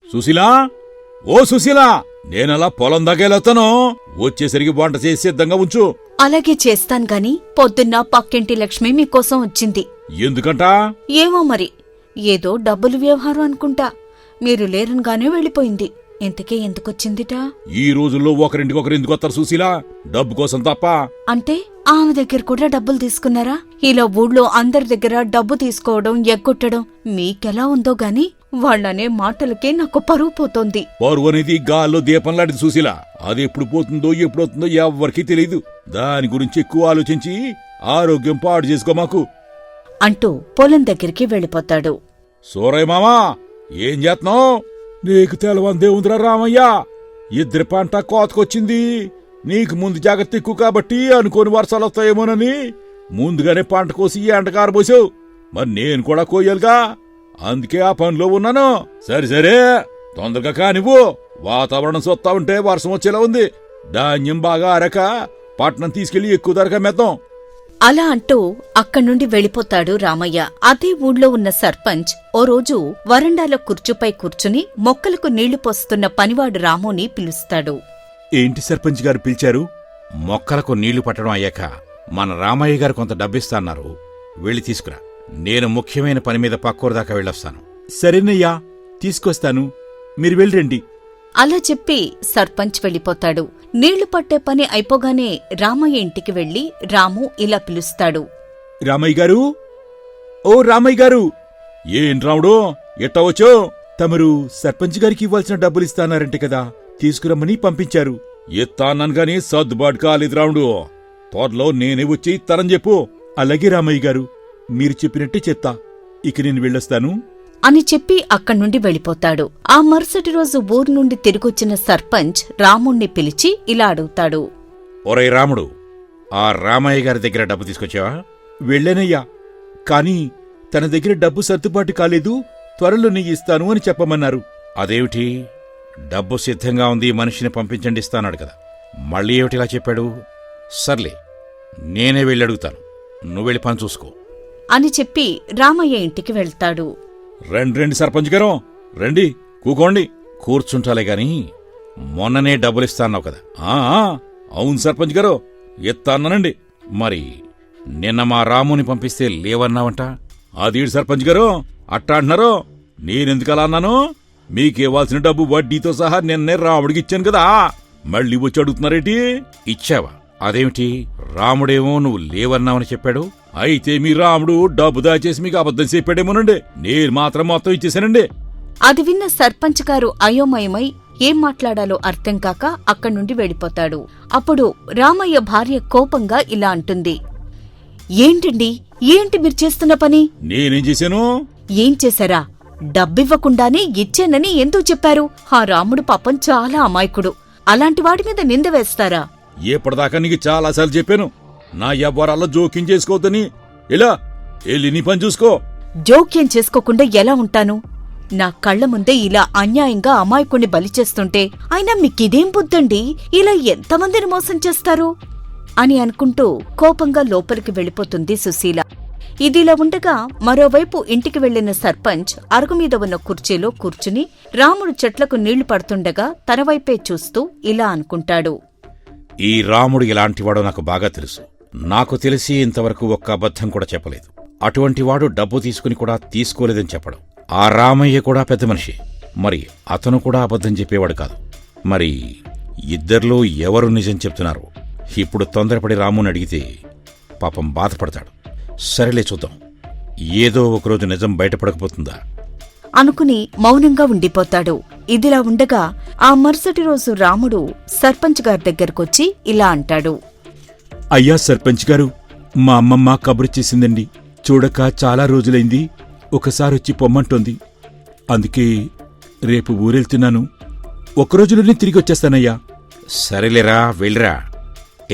సుశీలా, ఓ సుశీలా, నేనలా పొలం దగ్గెళ్తాను. వచ్చేసరికి వంట చేసి సిద్ధంగా ఉంచు. అలాగే చేస్తాను గాని పొద్దున్న పక్కింటి లక్ష్మి మీకోసం వచ్చింది. ఎందుకంట? ఏమో మరి, ఏదో డబ్బులు వ్యవహారం అనుకుంటా. మీరు లేరనగానే వెళ్ళిపోయింది. ఇంతకే ఎందుకొచ్చిందిట? ఈ రోజుల్లో ఒకరింటికొకరు ఎందుకు వస్తారు సుశీలా? డబ్బు కోసం తప్ప. అంటే ఆమె దగ్గర కూడా డబ్బులు తీసుకున్నారా? ఇలా ఊళ్ళో అందరి దగ్గర డబ్బు తీసుకోవడం, ఎగ్గొట్టడం మీకెలా ఉందో గాని వాళ్ళనే మాటలకే నాకు పరువు పోతోంది. పరువు అనేది గాల్లో దీపం లాంటిది సుశీలా. అది ఎప్పుడు పోతుందో ఎప్పుడవుతుందో ఎవ్వరికీ తెలియదు. దాని గురించి ఎక్కువ ఆలోచించి ఆరోగ్యం పాడు చేసుకో మాకు అంటూ పొలం దగ్గరికి వెళ్ళిపోతాడు. సూరయ్య మామా, ఏం చేస్తున్నావు? నీకు తెలవందే ఉందిరా రామయ్య. ఇద్దరి పంట కోతకొచ్చింది. నీకు ముందు జాగ్రత్త ఎక్కువ కాబట్టి అనుకోని వర్షాలు వస్తాయేమోనని ముందుగానే పంట కోసి ఎండకారబోసావు. మరి నేను కూడా కోయాలిగా, అందుకే ఆ పనిలో ఉన్నాను. సరే తొందరగా కానివ్వు. వాతావరణం చూస్తా ఉంటే వర్షం వచ్చేలా ఉంది. ధాన్యం బాగా ఆరక పట్నం తీసుకెళ్లి ఎక్కువ ధరకు అమ్మేద్దాం. అలా అంటూ అక్కడ్నుండి వెళ్ళిపోతాడు రామయ్య. అదే ఊళ్ళో ఉన్న సర్పంచ్ ఓ రోజు వరండాలో కుర్చీపై కూర్చుని మొక్కలకు నీళ్లు పోస్తున్న పనివాడు రాముని పిలుస్తాడు. ఏంటి సర్పంచ్ గారు పిలిచారు? మొక్కలకు నీళ్లు పట్టడం అయ్యాక మన రామయ్య గారు కొంత డబ్బిస్తాన్నారు. వెళ్ళి తీసుకురా. నేను ముఖ్యమైన పని మీద పక్కూరు దాకా వెళ్ళొస్తాను. సరేనయ్యా, తీసుకొస్తాను. మీరు వెళ్ళండి. అలా చెప్పి సర్పంచ్ వెళ్ళిపోతాడు. నీళ్లు పట్టే పని అయిపోగానే రామయ్య ఇంటికి వెళ్లి రాము ఇలా పిలుస్తాడు. రామయ్య గారు, ఓ రామయ్య గారు. ఏం రాముడు, ఎట్టా వచ్చో? తమరు సర్పంచ్ గారికి ఇవ్వాల్సిన డబ్బులిస్తానారంటే కదా, తీసుకురమ్మని పంపించారు. ఎత్తాన్నాను గాని సర్దుబాటు కాలేదు రాముడు. త్వరలో నేనే వచ్చి ఇస్తానని చెప్పు. అలాగే రామయ్య గారు, మీరు చెప్పినట్టే చెప్తా. ఇక నేను వెళ్ళొస్తాను అని చెప్పి అక్కడ్నుండి వెళ్ళిపోతాడు. ఆ మరుసటి రోజు ఊరు నుండి తిరిగొచ్చిన సర్పంచ్ రాముణ్ణి పిలిచి ఇలా అడుగుతాడు. ఒరేయ్ రాముడు, ఆ రామయ్య గారి దగ్గర డబ్బు తీసుకొచ్చావా? వెళ్ళానయ్యా, కాని తన దగ్గర డబ్బు సర్దుబాటు కాలేదు. త్వరలోనే ఇస్తాను అని చెప్పమన్నారు. అదేమిటి? డబ్బు సిద్ధంగా ఉంది, మనిషిని పంపించండి ఇస్తానాడు కదా. మళ్ళీ ఏమిటిలా చెప్పాడు? సర్లే, నేనే వెళ్ళడుగుతాను. నువ్వెళ్ళి పని చూసుకో అని చెప్పి రామయ్య ఇంటికి వెళ్తాడు. రండి సర్పంచ్ గారు, రండి కూకోండి. కూర్చుంటాలే గాని మొన్ననే డబ్బులిస్తాన్నావు కదా. అవును సర్పంచ్ గారు, ఎత్తానండి. మరి నిన్న మా రాముని పంపిస్తే లేవన్నావంట. అదేంటి సర్పంచ్ గారు అట్టా అంటున్నారు? నేనెందుకలా అన్నాను? మీకివ్వాల్సిన డబ్బు వడ్డీతో సహా నిన్నే రాముడికి ఇచ్చాను కదా, మళ్ళీ వచ్చి అడుగుతున్నారేటి? ఇచ్చావా? అదేమిటి? రాముడేమో నువ్వు లేవన్నావని చెప్పాడు. అయితే మీ రాముడు డబ్బు దాచేసి మీకు అబద్ధం చెప్పాడేమోనండి. నేను మాత్రం మొత్తం ఇచ్చేశానండి. అది విన్న సర్పంచ్ గారు అయోమయమై ఏం మాట్లాడాలో అర్థం కాక అక్కడ్నుండి వెళ్ళిపోతాడు. అప్పుడు రామయ్య భార్య కోపంగా ఇలా అంటుంది. ఏంటండి, ఏంటి మీరు చేస్తున్న పని? నేనేం చేశాను? ఏం చేశారా? డబ్బివ్వకుండానే ఇచ్చానని ఎందుకు చెప్పారు? ఆ రాముడు పాపం చాలా అమాయకుడు. అలాంటి వాడి మీద నింద వేస్తారా? ఎప్పటిదాకా నీకు చాలాసార్లు చెప్పాను, నా ఎవ్వరాల్లో జోక్యం చేసుకోవద్దని. ఇలా వెళ్ళి నీ పని చూసుకో. జోక్యం చేసుకోకుండా ఎలా ఉంటాను? నా కళ్ల ముందే ఇలా అన్యాయంగా అమాయకుణ్ణి బలి చేస్తుంటే అయినా మీకిదేం బుద్ధండి? ఇలా ఎంతమందిని మోసం చేస్తారు అని అనుకుంటూ కోపంగా లోపలికి వెళ్ళిపోతుంది సుశీల. ఇదిలా ఉండగా మరోవైపు ఇంటికి వెళ్లిన సర్పంచ్ అరుగుమీద ఉన్న కుర్చీలో కూర్చుని రాముడు చెట్లకు నీళ్లు పడుతుండగా తనవైపే చూస్తూ ఇలా అనుకుంటాడు. ఈ రాముడు ఇలాంటివాడో నాకు బాగా తెలుసు. నాకు తెలిసి ఇంతవరకు ఒక్క అబద్ధం కూడా చెప్పలేదు. అటువంటివాడు డబ్బు తీసుకుని కూడా తీసుకోలేదని చెప్పడం. ఆ రామయ్య కూడా పెద్ద మనిషి, మరి అతను కూడా అబద్ధం చెప్పేవాడు కాదు. మరి ఇద్దరిలో ఎవరు నిజం చెప్తున్నారు? ఇప్పుడు తొందరపడి రాముని అడిగితే పాపం బాధపడతాడు. సరేలే చూద్దాం, ఏదో ఒకరోజు నిజం బయటపడకపోతుందా అనుకుని మౌనంగా ఉండిపోతాడు. ఇదిలా ఉండగా ఆ మరుసటి రోజు రాముడు సర్పంచ్ గారి దగ్గరకొచ్చి ఇలా అంటాడు. అయ్యా సర్పంచ్ గారు, మా అమ్మమ్మ కబురు చేసిందండి. చూడక చాలా రోజులైంది, ఒకసారొచ్చి పొమ్మంటోంది. అందుకే రేపు ఊరెళ్తున్నాను. ఒక్కరోజులోనే తిరిగి వచ్చేస్తానయ్యా. సరేలేరా, వెళ్ళిరా.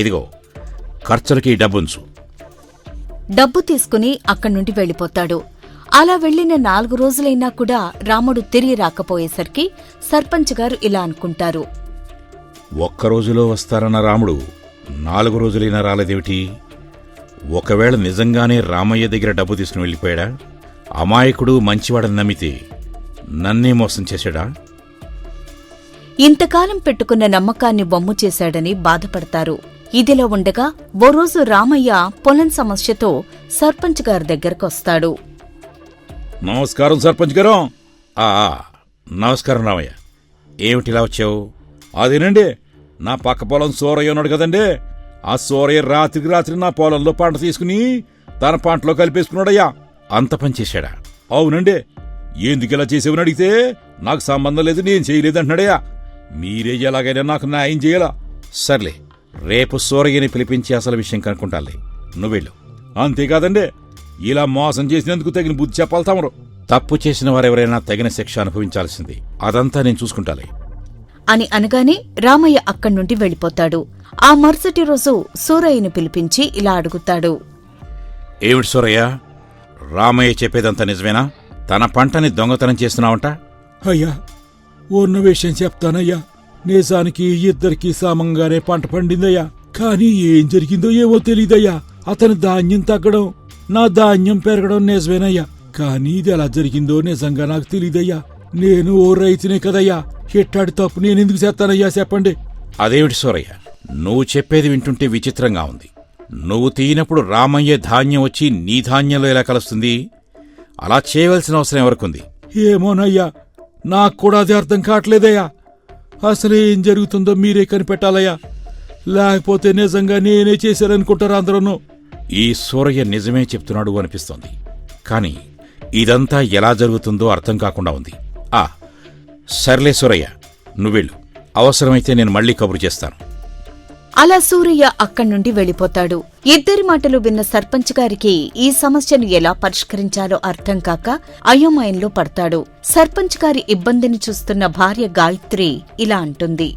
ఇదిగో ఖర్చులకి డబ్బుంచు. డబ్బు తీసుకుని అక్కడ్నుండి వెళ్ళిపోతాడు. అలా వెళ్లిన 4 రోజులైనా కూడా రాముడు తిరిగి రాకపోయేసరికి సర్పంచ్ గారు ఇలా అనుకుంటారు. ఒక్కరోజులో వస్తారన్న రాముడు 4 రోజులైనా రాలేదేమిటి? ఒకవేళ నిజంగానే రామయ్య దగ్గర డబ్బు తీసుకుని వెళ్ళిపోయాడా? అమాయకుడు మంచివాడని నమ్మితే నన్నే మోసం చేశాడా? ఇంతకాలం పెట్టుకున్న నమ్మకాన్ని వమ్ము చేశాడని బాధపడతారు. ఇదిలా ఉండగా ఓ రోజు రామయ్య పొలం సమస్యతో సర్పంచ్ గారి దగ్గరకొస్తాడు. నమస్కారం సర్పంచ్ గారు. ఆ నమస్కారం రామయ్య. ఏమిటిలా వచ్చావు? అదేనండి, నా పక్క పొలం సూరయ్య ఉన్నాడు కదండి. ఆ సూరయ్య రాత్రికి రాత్రి నా పొలంలో పంట తీసుకుని తన పంటలో కలిపేసుకున్నాడయ్యా. అంత పని చేశాడా? అవునండి. ఎందుకిలా చేసేవని అడిగితే నాకు సంబంధం లేదు, నేను చేయలేదంటున్నాడయ్యా. మీరే ఎలాగైనా నాకు న్యాయం చేయాలా? సర్లే, రేపు సూరయ్యని పిలిపించి అసలు విషయం కనుక్కుంటాలే. నువ్వెళ్ళు. అంతేకాదండి, ఇలా మోసం చేసినందుకు తగిన బుద్ధి చెప్పాలి తమరు. తప్పు చేసిన వారెవరైనా తగిన శిక్ష అనుభవించాల్సింది. అదంతా నేను చూసుకుంటాలే అని అనగానే రామయ్య అక్కడ్నుండి వెళ్ళిపోతాడు. ఆ మరుసటి రోజు సూరయ్యను పిలిపించి ఇలా అడుగుతాడు. ఏమిటి సూరయ్య, రామయ్య చెప్పేదంతా నిజమేనా? తన పంటని దొంగతనం చేస్తున్నావంట? అయ్యా, ఉన్న విషయం చెప్తానయ్యా. నిజానికి ఇద్దరికీ సమంగానే పంట పండిందయ్యా. కాని ఏం జరిగిందో ఏమో తెలీదయ్యా. అతని ధాన్యం తగ్గడం, నా ధాన్యం పెరగడం నిజమేనయ్యా. కాని ఇది ఎలా జరిగిందో నిజంగా నాకు తెలీదయ్యా. నేను ఓ రైతునే కదయ్యా. ఎట్టాడి తప్పు నేనెందుకు చేస్తానయ్యా చెప్పండి. అదేమిటి సూరయ్య, నువ్వు చెప్పేది వింటుంటే విచిత్రంగా ఉంది. నువ్వు తీయినప్పుడు రామయ్య ధాన్యం వచ్చి నీ ధాన్యంలో ఎలా కలుస్తుంది? అలా చేయవలసిన అవసరం ఎవరికుంది? ఏమోనయ్యా, నాకు కూడా అది అర్థం కావట్లేదయ్యా. అసలు ఏం జరుగుతుందో మీరే కనిపెట్టాలయ్యా. లేకపోతే నిజంగా నేనే చేశారనుకుంటారు అందరూ. ఈ సూరయ్య నిజమే చెప్తున్నాడు అనిపిస్తోంది. కాని ఇదంతా ఎలా జరుగుతుందో అర్థం కాకుండా ఉంది. సర్లే సూరయ్య, నువ్వెళ్ళు. అవసరమైతే నేను మళ్లీ కబురు చేస్తాను. అలా సూరయ్య అక్కడ్నుండి వెళ్ళిపోతాడు. ఇద్దరి మాటలు విన్న సర్పంచ్ గారికి ఈ సమస్యను ఎలా పరిష్కరించాలో అర్థం కాక అయోమయంలో పడతాడు. సర్పంచ్ గారి ఇబ్బందిని చూస్తున్న భార్య గాయత్రి ఇలా అంటుంది.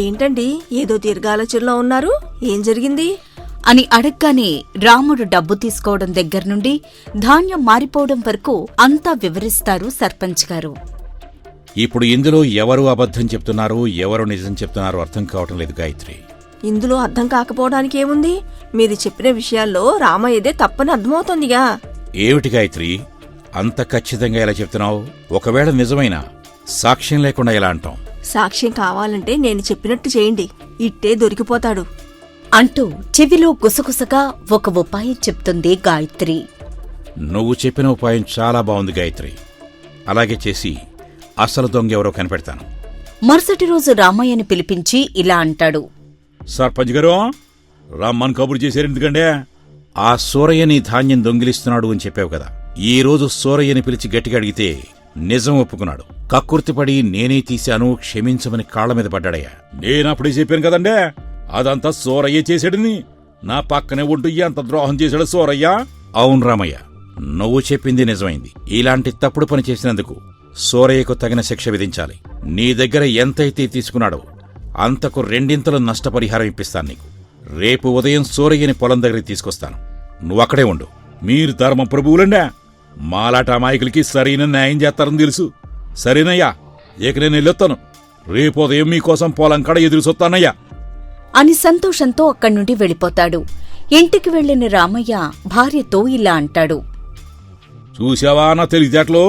ఏంటండి, ఏదో దీర్ఘాలోచనలో ఉన్నారు? ఏం జరిగింది అని అడగ్గానే రాముడు డబ్బు తీసుకోవడం దగ్గర్నుండి ధాన్యం మారిపోవడం వరకు అంతా వివరిస్తారు సర్పంచ్ గారు. ఇప్పుడు ఇందులో ఎవరు అబద్ధం చెప్తున్నారు, ఎవరు నిజం చెప్తున్నారో అర్థం కావటం లేదు గాయత్రి. ఇందులో అర్థం కాకపోవడానికి ఏముంది? మీరు చెప్పిన విషయాల్లో రామయ్యదే తప్పని అర్థమవుతోందిగా. ఏమిటి గాయత్రి, అంత ఖచ్చితంగా ఎలా చెప్తున్నావు? ఒకవేళ నిజమైనా సాక్ష్యం లేకుండా ఎలా అంటాం? సాక్ష్యం కావాలంటే నేను చెప్పినట్టు చేయండి, ఇట్టే దొరికిపోతాడు అంటూ చెవిలో గుసగుసగా ఒక ఉపాయం చెప్తుంది గాయత్రి. నువ్వు చెప్పిన ఉపాయం చాలా బాగుంది గాయత్రి. అలాగే చేసి అసలు దొంగెవరో కనిపెడతాను. మరుసటి రోజు రామయ్యని పిలిపించి ఇలా అంటాడు. సర్పంచ్ గారు, రమ్మని కబురు చేశారు ఎందుకంటే? ఆ సూరయ్యని ధాన్యం దొంగిలిస్తున్నాడు అని చెప్పావు కదా. ఈ రోజు సూరయ్యని పిలిచి గట్టిగా అడిగితే నిజం ఒప్పుకున్నాడు. కక్కుర్తిపడి నేనే తీశాను, క్షమించమని కాళ్ల మీద పడ్డాడయ్యా. నేనప్పుడే చెప్పాను కదండే, అదంతా సూరయ్య చేశాడని. నా పక్కనే ఉంటూ ఎంత ద్రోహం చేశాడు సూరయ్య. అవును రామయ్య, నువ్వు చెప్పింది నిజమైంది. ఇలాంటి తప్పుడు పని చేసినందుకు సూరయ్యకు తగిన శిక్ష విధించాలి. నీ దగ్గర ఎంతైతే తీసుకున్నాడో అంతకు రెండింతలు నష్టపరిహారం ఇప్పిస్తాను నీకు. రేపు ఉదయం సూరయ్యని పొలం దగ్గరికి తీసుకొస్తాను. నువ్వక్కడే ఉండు. మీరు ధర్మ ప్రభువులండా, మాలాట అమాయకులకి సరైన న్యాయం చేస్తారని తెలుసు. సరేనయ్యా, ఇక నేను వెళ్ళొస్తాను. రేపు ఉదయం మీకోసం పొలం కాడ ఎదురుసొత్తానయ్యా అని సంతోషంతో అక్కడ్నుండి వెళ్ళిపోతాడు. ఇంటికి వెళ్లిన రామయ్య భార్యతో ఇలా అంటాడు. చూశావా నా తెలివితేటలో?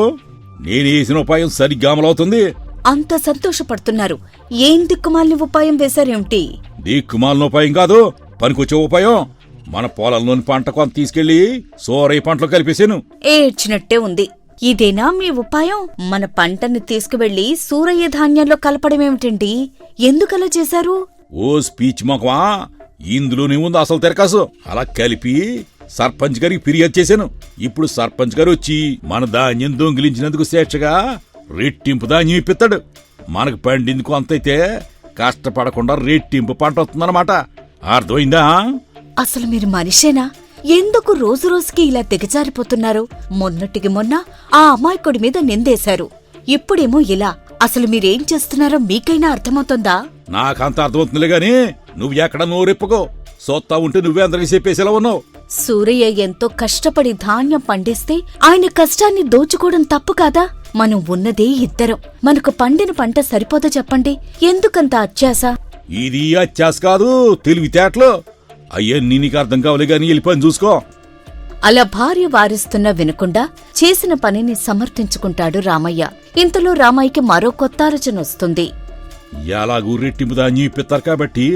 నేనేసిన ఉపాయం సరిగ్గా అమలవుతుంది. అంత సంతోషపడుతున్నారు. ఏం దిక్కుమాలిన ఉపాయం వేశారేమిటి? దిక్కుమాలిన ఉపాయం కాదు, పనికొచ్చే ఉపాయం. మన పొలంలోని పంట కొంత తీసుకెళ్లి సూరయ్య పంటలో కలిపేశాను. ఏడ్చినట్టే ఉంది. ఇదేనా మీ ఉపాయం? మన పంటని తీసుకువెళ్లి సూరయ్య ధాన్యంలో కలపడమేమిటండి? ఎందుకలా చేశారు? ఓ స్పీచ్ మొకమా, ఇందులోనే ఉంది అసలు తెరకాసు. అలా కలిపి సర్పంచ్ గారికి ఫిర్యాదు చేశాను. ఇప్పుడు సర్పంచ్ గారు వచ్చి మన ధాన్యం దొంగిలించినందుకు శిక్షగా రెట్టింపు ధాన్యం ఇప్పిస్తాడు. మనకు పండింది కొంతైతే కష్టపడకుండా రెట్టింపు పంట వస్తుందన్నమాట. అర్థమైందా? అసలు మీరు మనిషేనా? ఎందుకు రోజురోజుకి ఇలా దిగజారిపోతున్నారు? మొన్నటికి మొన్న ఆ అమాయకుడి మీద నిందేశారు, ఇప్పుడేమో ఇలా. అసలు మీరేం చేస్తున్నారో మీకైనా అర్థమవుతుందా? నాకంత అర్థమవుతుందిలే గాని నువ్వు ఎక్కడ నోరెప్పుకో. సొత్తా ఉంటే నువ్వే అందరికి చెప్పేసేలా ఉన్నావు. సూరయ్య ఎంతో కష్టపడి ధాన్యం పండిస్తే ఆయన కష్టాన్ని దోచుకోవడం తప్పు కాదా? మనం ఉన్నదే ఇద్దరం. మనకు పండిన పంట సరిపోదా చెప్పండి? ఎందుకంత అత్యాస? ఇది అత్యాస కాదు, తెలివితేటలు. అయ్యన్నీ నీకు అర్థం కావలే గాని వెళ్ళి పని చూసుకో. అలా భార్య వారిస్తున్నా వినకుండా చేసిన పనిని సమర్థించుకుంటాడు రామయ్య. ఇంతలో రామయ్యకి మరో కొత్త ఆలోచన వస్తుంది. ఎలాగూ రెట్టింపు ధాన్యం ఇప్పిస్తారు కాబట్టి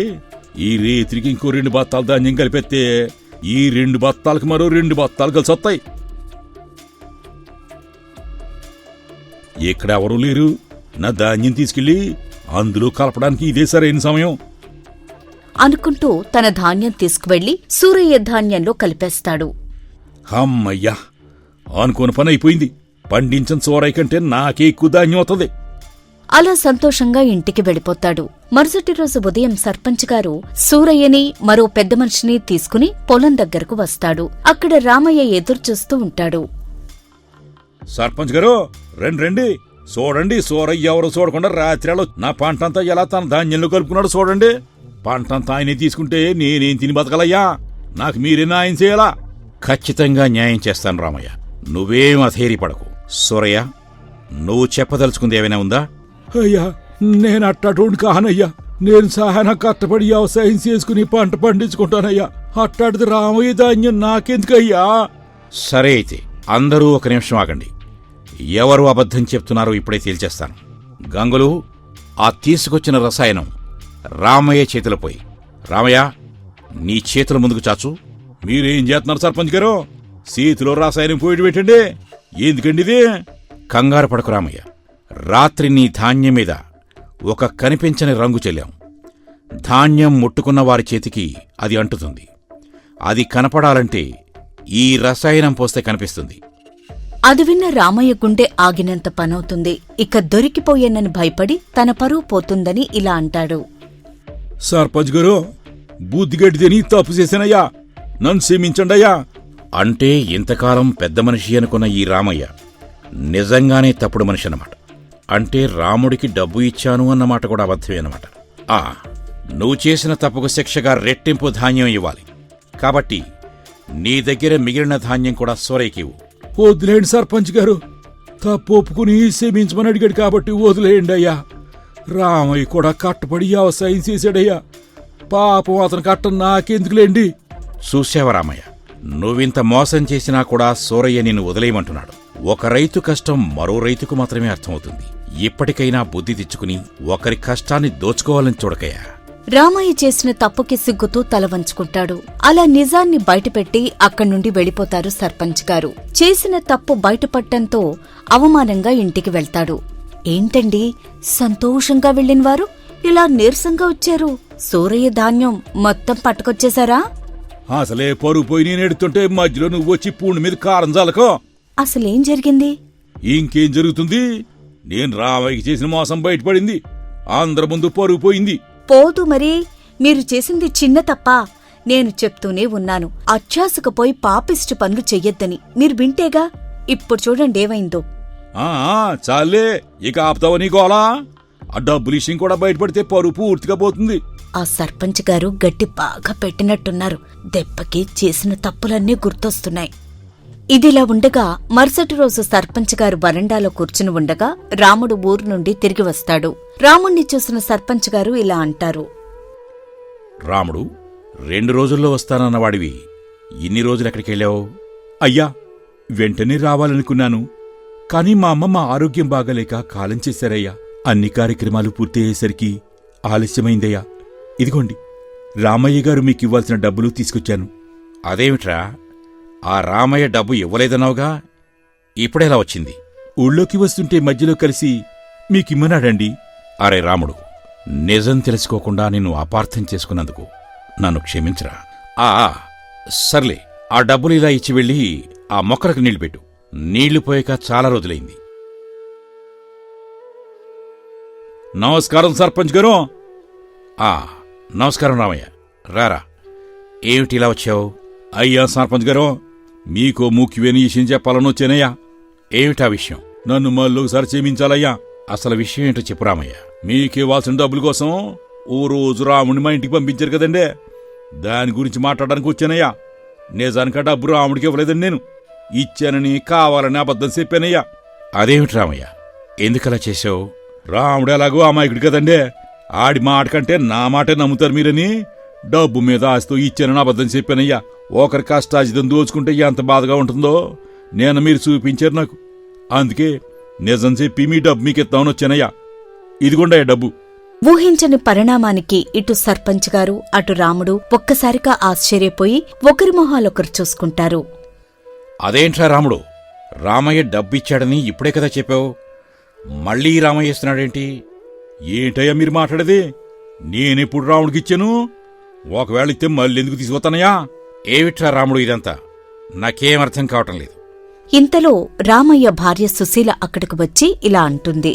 ఈ రేతికి ఇంకో 2 బత్తాల ధాన్యం కలిపెత్తే ఈ 2 బత్తాలకు మరో 2 బత్తాలు కలిసి వస్తాయి. ఇక్కడ ఎవరూ లేరు, నా ధాన్యం తీసుకెళ్ళి అందులో కలపడానికి ఇదే సరైన సమయం అనుకుంటూ తన ధాన్యం తీసుకువెళ్లి సూరయ్య ధాన్యంలో కలిపేస్తాడు. అమ్మయ్యా, అనుకోని పని అయిపోయింది. పండించిన సోరయ్య కంటే నాకే ఎక్కువ ధాన్యం అవుతుంది. అలా సంతోషంగా ఇంటికి వెళ్ళిపోతాడు. మరుసటి రోజు ఉదయం సర్పంచ్ గారు సూరయ్యని మరో పెద్ద మనిషిని తీసుకుని పొలం దగ్గరకు వస్తాడు. అక్కడ రామయ్య ఎదురుచూస్తూ ఉంటాడు. సర్పంచ్ గారు, రండి చూడండి, సోరయ్య ఎవరు చూడకుండా రాత్రిలో నా పంటంతా ఎలా తన ధాన్యంలో కలుపుకున్నాడు చూడండి. పంటంతా ఆయనే తీసుకుంటే నేనేం తిని బతకలయ్యా, నాకు మీరే న్యాయం చేయాలా? ఖచ్చితంగా న్యాయం చేస్తాను రామయ్య, నువ్వేం అధైర్యపడకు. సూరయ్య, నువ్వు చెప్పదలుచుకుంది ఏమైనా ఉందా? అయ్యా, నేను అట్టాటోడు కానయ్యా. నేను సహాయన కష్టపడి వ్యవసాయం చేసుకుని పంట పండించుకుంటానయ్యా. అట్టాడిది రామయ్య ధాన్యం నాకెందుకయ్యా? సరే అయితే అందరూ ఒక నిమిషం ఆగండి. ఎవరు అబద్ధం చెప్తున్నారో ఇప్పుడే తేల్చేస్తాను. గంగులు, ఆ తీసుకొచ్చిన రసాయనం రామయ్య చేతిలో పోయి. రామయ్య, నీ చేతుల ముందుకు చాచు. మీరేం చేస్తున్నారు సర్పంచ్ గారు? చేతిలో రసాయనం పోయి పెట్టండి. ఎందుకండి ఇది? కంగారు పడకు రామయ్య, రాత్రి నీ ధాన్యం మీద ఒక కనిపించని రంగు చెల్లాం. ధాన్యం ముట్టుకున్న వారి చేతికి అది అంటుతుంది. అది కనపడాలంటే ఈ రసాయనం పోస్తే కనిపిస్తుంది. అది విన్న రామయ్య గుండె ఆగినంత పనవుతుంది. ఇక దొరికిపోయేనని భయపడి తన పరువు పోతుందని ఇలా అంటాడు. సర్పంచ్ గారు, బుద్ధిగడ్డి తిని తప్పు చేశానయ్యా, నన్ను క్షమించండి అయ్యా. అంటే ఇంతకాలం పెద్ద మనిషి అనుకున్న ఈ రామయ్య నిజంగానే తప్పుడు మనిషి అన్నమాట. అంటే రాముడికి డబ్బు ఇచ్చాను అన్నమాట కూడా అబద్ధమే అన్నమాట. నువ్వు చేసిన తప్పుకు శిక్షగా రెట్టింపు ధాన్యం ఇవ్వాలి. కాబట్టి నీ దగ్గర మిగిలిన ధాన్యం కూడా సూరయ్యకివ్వు. వదిలేయండి సర్పంచ్ గారు, తప్పు ఒప్పుకుని క్షమించమని అడిగాడు కాబట్టి వదిలేయండి అయ్యా. రామయ్య కూడా కట్టపడి వ్యవసాయం చేశాడయ్యా. పాపం అతను కట్ట నాకెందుకులేండి. చూసావా రామయ్య, నువ్వింత మోసం చేసినా కూడా సూరయ్య నిన్ను వదిలేయమంటున్నాడు. ఒక రైతు కష్టం మరో రైతుకు మాత్రమే అర్థమవుతుంది. ఇప్పటికైనా బుద్ధి తెచ్చుకుని ఒకరి కష్టాన్ని దోచుకోవాలని చూడకయ్యా. రామయ్య చేసిన తప్పుకి సిగ్గుతూ తల వంచుకుంటాడు. అలా నిజాన్ని బయటపెట్టి అక్కడి నుండి వెళ్ళిపోతారు సర్పంచ్ గారు. చేసిన తప్పు బయటపడటంతో అవమానంగా ఇంటికి వెళ్తాడు. ఏంటండి, సంతోషంగా వెళ్ళినవారు ఇలా నీరసంగా వచ్చారు? సూరయ్య ధాన్యం మొత్తం పట్టుకొచ్చేశారా? అసలే పరుగు పోయి నేను ఎడుతుంటే మధ్యలో నువ్వు వచ్చి పూండి మీద కారం జాలకో. అసలేం జరిగింది? ఇంకేం జరుగుతుంది? నేను రామయ్యకి చేసిన మోసం బయటపడింది. అందరి ముందు పరుగు పోయింది. పోదు మరి, మీరు చేసింది చిన్న తప్ప. నేను చెప్తూనే ఉన్నాను, అత్యాశకుపోయి పాపిష్టి పనులు చెయ్యొద్దని. మీరు వింటేగా. ఇప్పుడు చూడండి ఏమైందో. చాలే, ఇక ఆపుతావని గోలా. ఆ డబ్బులు విషయం కూడా బయటపడితే పరుగు పూర్తిగా పోతుంది. ఆ సర్పంచ్ గారు గట్టి బాగా పెట్టినట్టున్నారు. దెబ్బకి చేసిన తప్పులన్నీ గుర్తొస్తున్నాయి. ఇదిలా ఉండగా మరుసటి రోజు సర్పంచ్ గారు వరండాలో కూర్చుని ఉండగా రాముడు ఊరు నుండి తిరిగి వస్తాడు. రాముణ్ణి చూసిన సర్పంచ్ గారు ఇలా అంటారు. రాముడు, 2 రోజుల్లో వస్తానన్నవాడివి ఇన్ని రోజులు ఎక్కడికెళ్ళావు? అయ్యా, వెంటనే రావాలనుకున్నాను, కాని మా అమ్మమ్మ ఆరోగ్యం బాగాలేక కాలం చేశారయ్యా. అన్ని కార్యక్రమాలు పూర్తయ్యేసరికి ఆలస్యమైందయ్యా. ఇదిగోండి, రామయ్య గారు మీకివ్వాల్సిన డబ్బులు తీసుకొచ్చాను. అదేమిట్రా, ఆ రామయ్య డబ్బు ఇవ్వలేదన్నావుగా, ఇప్పుడెలా వచ్చింది? ఊళ్ళోకి వస్తుంటే మధ్యలో కలిసి మీకిమ్మన్నాడండి. అరే రాముడు, నిజం తెలుసుకోకుండా నిన్ను అపార్థం చేసుకున్నందుకు నన్ను క్షమించరా. సర్లే, ఆ డబ్బులు ఇలా ఇచ్చి వెళ్ళి ఆ మొక్కలకు నీళ్లు పెట్టు. నీళ్లు పోయాక చాలా రోజులైంది. నమస్కారం సర్పంచ్ గారు. నమస్కారం రామయ్య, రారా. ఏమిటి ఇలా వచ్చావు? అయ్యా సర్పంచ్ గారు, మీకో ముఖ్యమైన విషయం చెప్పాలని వచ్చానయ్యా. ఏమిటా విషయం? నన్ను మళ్ళొకసారి క్షమించాలయ్యా. అసలు విషయం ఏంటో చెప్పు రామయ్య. మీకివ్వాల్సిన డబ్బుల కోసం ఓ రోజు రాముడిని మా ఇంటికి పంపించారు కదండి, దాని గురించి మాట్లాడడానికి వచ్చానయ్యా. నిజానికి ఆ డబ్బు రాముడికి ఇవ్వలేదండి, నేను ఇచ్చానని కావాలని అబద్ధం చెప్పానయ్యా. అదేమిటి రామయ్య, ఎందుకలా చేశావు? రాముడు ఎలాగో అమాయకుడు కదండి, ఆడి మాట కంటే నా మాటే నమ్ముతారు మీరని డబ్బు మీద ఆశతో ఇచ్చానని అబద్ధం చెప్పానయ్యా. ఒకరి కష్టాజితం దోచుకుంటే ఎంత బాధగా ఉంటుందో నేను మీరు చూపించారు నాకు. అందుకే నిజం చెప్పి మీ డబ్బు మీకిద్దామని వచ్చానయ్యా. ఇదిగోండయ్యా డబ్బు. ఊహించని పరిణామానికి ఇటు సర్పంచ్ గారు అటు రాముడు ఒక్కసారిగా ఆశ్చర్యపోయి ఒకరి మొహాలొకరు చూసుకుంటారు. అదేంట్రా రాముడు, రామయ్య డబ్బిచ్చాడని ఇప్పుడే కదా చెప్పావు, మళ్ళీ రామయ్య ఇస్తున్నాడేంటి? ఏంటయ్యా మీరు మాట్లాడేది? నేనెప్పుడు రాముడికిచ్చాను? ఒకవేళ ఇస్తే మళ్ళీ ఎందుకు తీసుకొస్తానయ్యా? ఏమిట్రా రాముడు ఇదంతా? నాకేం అర్థం కావటం లేదు. ఇంతలో రామయ్య భార్య సుశీల అక్కడికి వచ్చి ఇలా అంటుంది.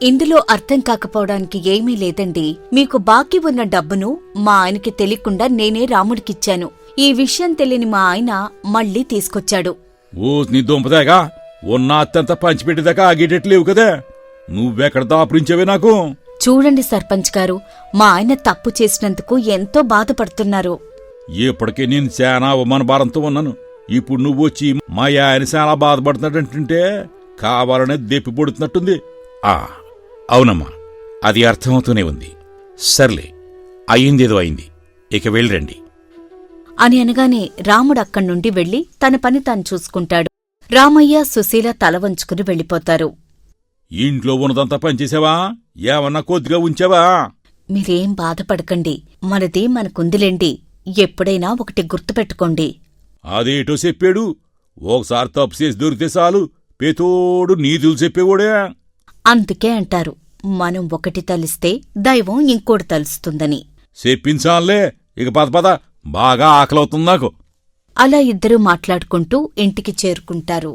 ఇందులో అర్థం కాకపోవడానికి ఏమీ లేదండి. మీకు బాకీ ఉన్న డబ్బును మా ఆయనకి తెలియకుండా నేనే రాముడికిచ్చాను. ఈ విషయం తెలియని మా ఆయన మళ్ళీ తీసుకొచ్చాడు. ఓ నీ దుంపదాగా ఉన్న అత్తంతా పంచిపెట్టేదాకా ఆగేటట్లేవు కదా. నువ్వెక్కడ దాపురించావే నాకు? చూడండి సర్పంచ్ గారు, మా ఆయన తప్పు చేసినందుకు ఎంతో బాధపడుతున్నారు. ఇప్పటికే నేను చాలా అవమాన భారంతో ఉన్నాను. ఇప్పుడు నువ్వు వచ్చి మా ఆయన చాలా బాధపడుతున్నాడంటుంటే కావాలనే దెప్పి పొడుతున్నట్టుంది. అవునమ్మా, అది అర్థమవుతూనే ఉంది. సర్లే, అయిందేదో అయింది, ఇక వెళ్ళిరండి అని అనగానే రాముడు అక్కడ్నుండి వెళ్లి తన పని తాను చూసుకుంటాడు. రామయ్య సుశీల తల వంచుకుని వెళ్ళిపోతారు. ఇంట్లో ఉన్నదంతా పనిచేసావా? ఏమన్నా కొద్దిగా ఉంచావా? మీరేం బాధపడకండి, మనది మనకుందిలేండి. ఎప్పుడైనా ఒకటి గుర్తుపెట్టుకోండి. అదేటో చెప్పాడు. ఒకసారి తప్పు చేసి దొరికితే చాలు పేతోడు నీతులు చెప్పేవాడే. అందుకే అంటారు, మనం ఒకటి తలిస్తే దైవం ఇంకోటి తలుస్తుందని. చెప్పించాలే, ఇక పద బాగా ఆకలవుతుంది నాకు. అలా ఇద్దరూ మాట్లాడుకుంటూ ఇంటికి చేరుకుంటారు.